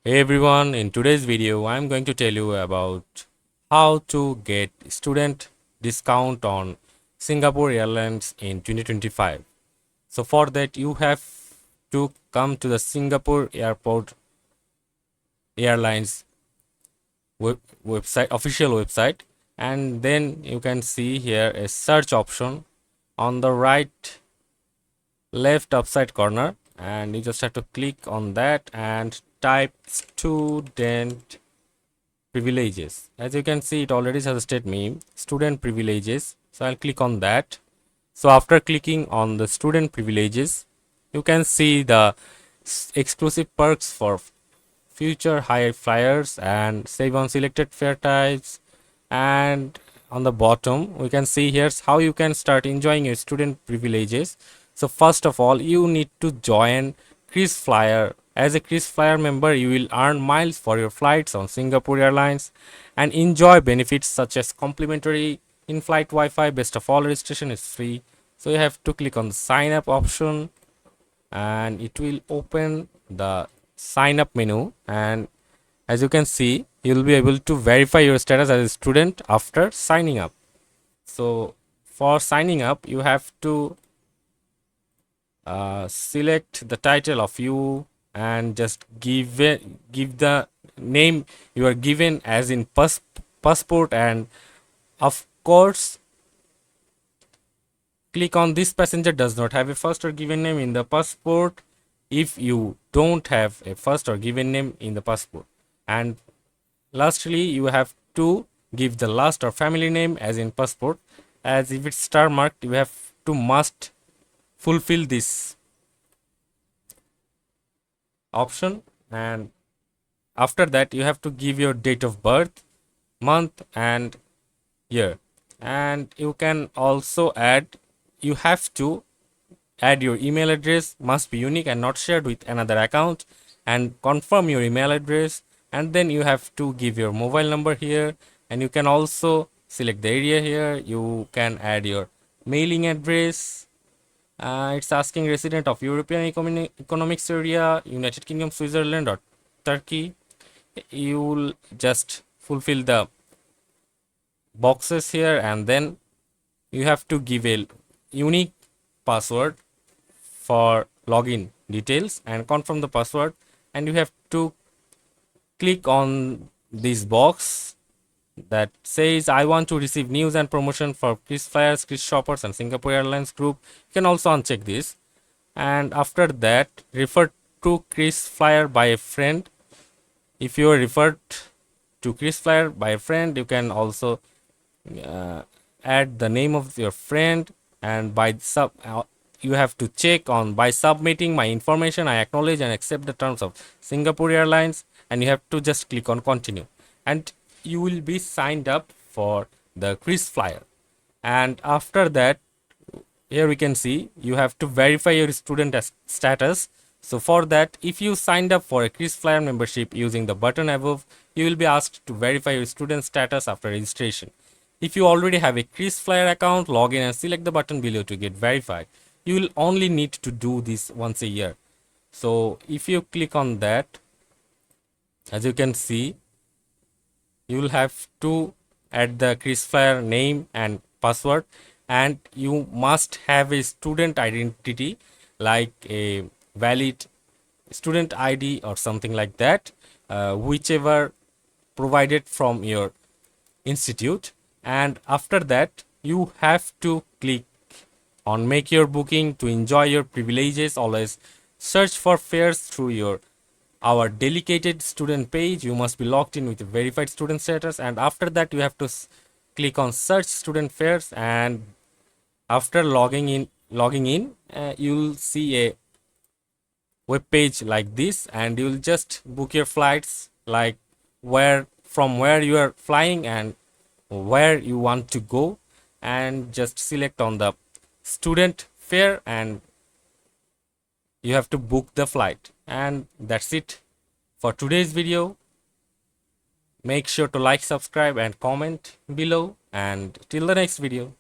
Hey everyone, in today's video I'm going to tell you about how to get student discount on Singapore Airlines in 2025. So for that you have to come to the Singapore Airport Airlines website, official website, and then you can see here a search option on the right left upside corner, and you just have to click on that and type student privileges. As you can see, it already suggested me student privileges, so I'll click on that. So after clicking on the student privileges, you can see the exclusive perks for future high flyers and save on selected fare types. And on the bottom we can see here's how you can start enjoying your student privileges. So first of all, you need to join KrisFlyer. As a KrisFlyer member, you will earn miles for your flights on Singapore Airlines and enjoy benefits such as complimentary in-flight Wi-Fi. Best of all, registration is free. So you have to click on the sign up option and it will open the sign up menu, and as you can see you'll be able to verify your status as a student after signing up. So for signing up you have to select the title of you and just give the name you are given as in passport, and of course click on this passenger does not have a first or given name in the passport if you don't have a first or given name in the passport. And lastly, you have to give the last or family name as in passport. As if it's star marked, you have to must fulfill this option, and after that you have to give your date of birth, month and year. And you can also add, you have to add your email address, must be unique and not shared with another account, and confirm your email address. And then you have to give your mobile number here, and you can also select the area here. You can add your mailing address. It's asking resident of European Economics Area, United Kingdom, Switzerland or Turkey. You'll just fulfill the boxes here, and then you have to give a unique password for login details and confirm the password. And you have to click on this box that says I want to receive news and promotion for KrisFlyers, Kris Shoppers and Singapore Airlines group. You can also uncheck this, and after that refer to KrisFlyer by a friend. If you are referred to KrisFlyer by a friend, you can also uh, add the name of your friend, and you have to check on by submitting my information I acknowledge and accept the terms of Singapore Airlines, and you have to just click on continue, and you will be signed up for the KrisFlyer. And after that, here we can see you have to verify your student status. So for that, if you signed up for a KrisFlyer membership using the button above, you will be asked to verify your student status after registration. If you already have a KrisFlyer account, log in and select the button below to get verified. You will only need to do this once a year. So if you click on that, as you can see, you will have to add the KrisFlyer name and password, and you must have a student identity like a valid student ID or something like that, whichever provided from your institute. And after that you have to click on make your booking to enjoy your privileges. Always search for fares through our dedicated student page. You must be logged in with a verified student status, and after that you have to click on search student fares. And after logging in, you'll see a web page like this, and you'll just book your flights like where you are flying and where you want to go, and just select on the student fare and you have to book the flight. And that's it for today's video. Make sure to like, subscribe and comment below, and till the next video.